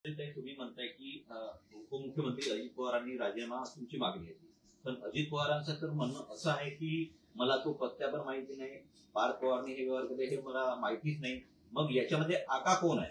तुम्ही म्हणताय की उपमुख्यमंत्री अजित पवारांनी राजीनामा तुमची मागणी आहे, पण अजित पवारांचं तर म्हणणं असं आहे की मला तो पत्त्यावर माहिती नाही, पार्थ पवारने हे व्यवहार केले हे मला माहितीच नाही. मग याच्यामध्ये आका कोण आहे?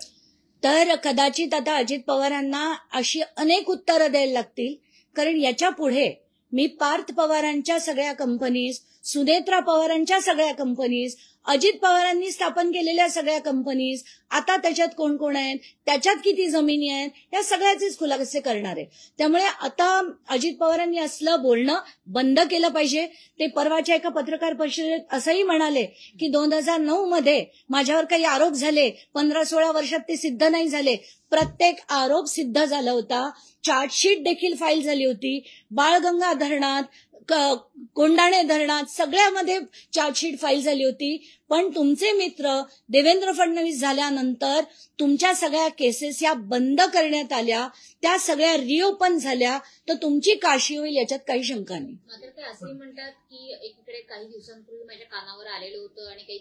तर कदाचित आता अजित पवारांना अशी अनेक उत्तरं द्यायला लागतील, कारण याच्या पुढे मी पार्थ पवारांच्या सगळ्या कंपनीज, सुनेत्रा पवारांच्या सगळ्या कंपनीज, अजित पवारांनी स्थापन केलेल्या सगळ्या कंपनीज, आता त्याच्यात कोण कोण आहेत, त्याच्यात किती जमिनी आहेत, या सगळ्याचेच खुलासे करणार आहे. त्यामुळे आता अजित पवारांनी असलं बोलणं बंद केलं पाहिजे. ते परवाच्या एका पत्रकार परिषदेत असंही म्हणाले की 2009 मध्ये माझ्यावर काही आरोप झाले, 15-16 वर्षात ते सिद्ध नाही झाले. प्रत्येक आरोप सिद्ध झाला होता. चार्जशीट देखील फाईल झाली होती. बाळगंगा धरणात, कोंडाणे धरणात सगळ्यामध्ये चार्जशीट फाईल झाली होती. पण तुमचे मित्र देवेंद्र फडणवीस झाल्यानंतर तुमच्या सगळ्या केसेस या बंद करण्यात आल्या, त्या सगळ्या रिओपन झाल्या, तर तुमची काशी होईल याच्यात काही शंका नाही. मात्र ते असे म्हणतात की एकीकडे काही दिवसांपूर्वी माझ्या कानावर आलेलं होतं आणि काही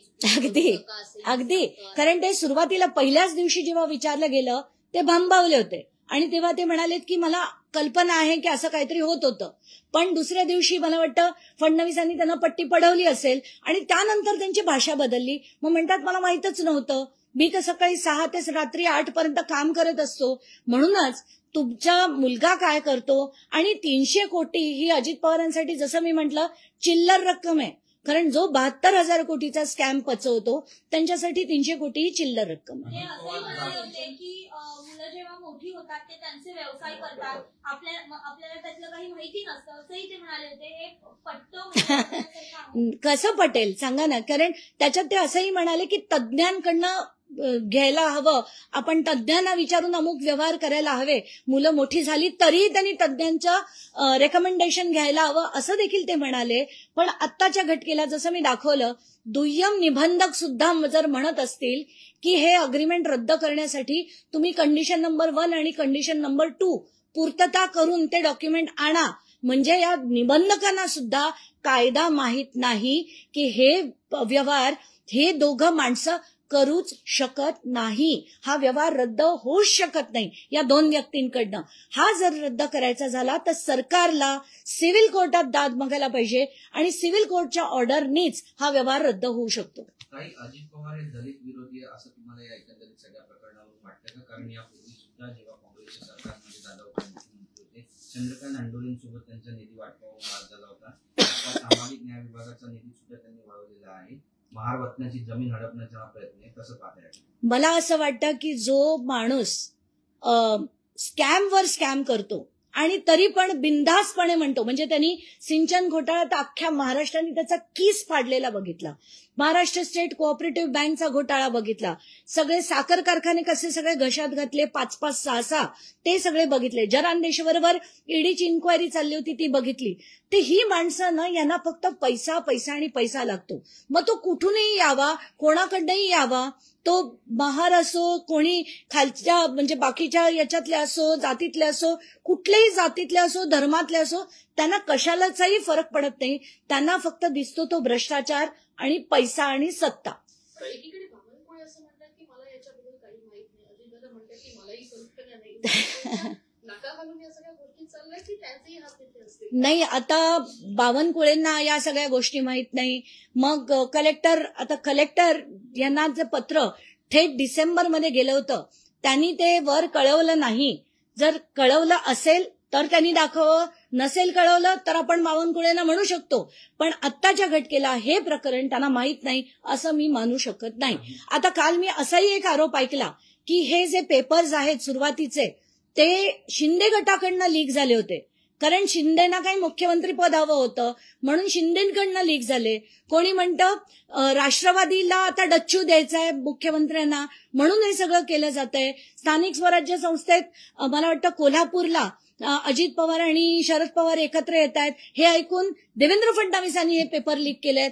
अगदी कारण ते सुरुवातीला पहिल्याच दिवशी जेव्हा विचारलं गेलं ते भांबावले होते आणि तेव्हा ते म्हणालेत की मला कल्पना आहे की असं काहीतरी होत होतं. पण दुसऱ्या दिवशी मला वाटतं फडणवीसांनी त्यांना पट्टी पडवली असेल आणि त्यानंतर त्यांची भाषा बदलली. मग म्हणतात मला माहीतच नव्हतं, मी तर सकाळी 6 ते रात्री 8 पर्यंत काम करत असतो. म्हणूनच तुमचा मुलगा काय करतो आणि 300 कोटी ही अजित पवारांसाठी जसं मी म्हटलं चिल्लर रक्कम आहे. कारण जो 72,000 कोटीचा स्कॅम पचवतो त्यांच्यासाठी 300 कोटी ही चिल्लर रक्कम आहे. मुलं जेव्हा मोठी होतात ते त्यांचे व्यवसाय करतात, आपल्याला त्यातलं काही माहिती नसतं असंही ते म्हणाले होते. हे पटतं कसं पटेल सांगा ना. कारण त्याच्यात ते असंही म्हणाले की तज्ज्ञांकडनं घ्यायला हवं, आपण तज्ज्ञांना विचारून अमुक व्यवहार करायला हवे. मुलं मोठी झाली तरी त्यांनी तज्ज्ञांचं रेकमेंडेशन घ्यायला हवं असं देखील ते म्हणाले. पण आत्ताच्या घटकेला जसं मी दाखवलं, दुय्यम निबंधक सुद्धा जर म्हणत असतील की हे अग्रीमेंट रद्द करण्यासाठी तुम्ही कंडिशन नंबर 1 आणि कंडिशन नंबर 2 पूर्तता करून ते डॉक्युमेंट आणा, म्हणजे या निबंधकांना सुद्धा कायदा माहित नाही की हे व्यवहार हे दोघं माणसं करूच शकत नाही. हा व्यवहार रद्द होऊच शकत नाही या 2 व्यक्तींकडनं. हा जर रद्द करायचा झाला तर सरकारला सिव्हिल कोर्टात दाद मागायला पाहिजे आणि सिव्हिल कोर्टच्या ऑर्डरनीच हा व्यवहार रद्द होऊ शकतो. काही अजित पवार हे दलित विरोधी असं तुम्हाला या एकंदरीत सगळ्या प्रकरणावरून वाटतं का? कारण यापूर्वी सुद्धा जेव्हा काँग्रेसच्या सरकारमध्ये दादा उपमुख्यमंत्री होते, चंद्रकांत नांडोलेंसोबत त्यांचा निधी वाटपावर वाद झाला होता. सामाजिक न्याय विभागाचा निधी सुद्धा त्यांनी वळवलेला आहे. महारत्नाची जमीन हडपण्याचा प्रयत्न आहे, कसं पाहताय? मला असं वाटतं की जो माणूस स्कॅमवर स्कॅम करतो आणि तरी पण बिनधास्तपणे म्हणतो, म्हणजे त्यांनी सिंचन घोटाळा तर अख्ख्या महाराष्ट्राने त्याचा कीस फाडलेला बघितला, महाराष्ट्र स्टेट कोऑपरेटिव्ह बँकचा घोटाळा बघितला, सगळे साखर कारखाने कसे सगळे घशात घातले 5-5, 6-6 ते सगळे बघितले, जरांदेशवर ईडीची इन्क्वायरी चालली होती ती बघितली. ते ही माणसं ना, यांना फक्त पैसा पैसा आणि पैसा लागतो. मग तो कुठूनही यावा, कोणाकडनंही यावा, तो महार असो, कोणी खालच्या म्हणजे बाकीच्या याच्यातले असो, जातीतले असो, कुठल्याही जातीतले असो, धर्मातले असो, त्यांना कशालाचाही फरक पडत नाही. त्यांना फक्त दिसतो तो भ्रष्टाचार आणि पैसा आणि सत्ता. एकीकडे बावनकुळे असं म्हणतात की मला याच्याबद्दल काही माहित नाही, अजित दादा म्हणतात की मलाही कल्पना नाही. नाका घालून या सगळ्या गोष्टी चालल्या की त्यांचेही हात तिथे असतील. नाही, आता बावनकुळेंना या सगळ्या गोष्टी माहित नाही. मग कलेक्टर यांना जे पत्र थेट डिसेंबरमध्ये गेलं होतं, त्यांनी ते वर कळवलं नाही. जर कळवलं असेल तर त्यांनी दाखवावं, नसेल कळवलं तर आपण बावनकुळेंना म्हणू शकतो. पण आत्ताच्या घटकेला हे प्रकरण त्यांना माहित नाही असं मी मानू शकत नाही. आता काल मी असाही एक आरोप ऐकला की हे जे पेपर्स आहेत सुरुवातीचे ते शिंदे गटाकडनं लीक झाले होते. कारण शिंदेना काही मुख्यमंत्री पद हवं होतं म्हणून शिंदेकडनं लीक झाले. कोणी म्हणतं राष्ट्रवादीला आता डच्चू द्यायचा आहे मुख्यमंत्र्यांना म्हणून हे सगळं केलं जातंय. स्थानिक स्वराज्य संस्थेत मला वाटतं कोल्हापूरला अजित पवार आणि शरद पवार एकत्र येत आहेत हे ऐकून देवेंद्र फडणवीसांनी हे पेपर लीक केलेत.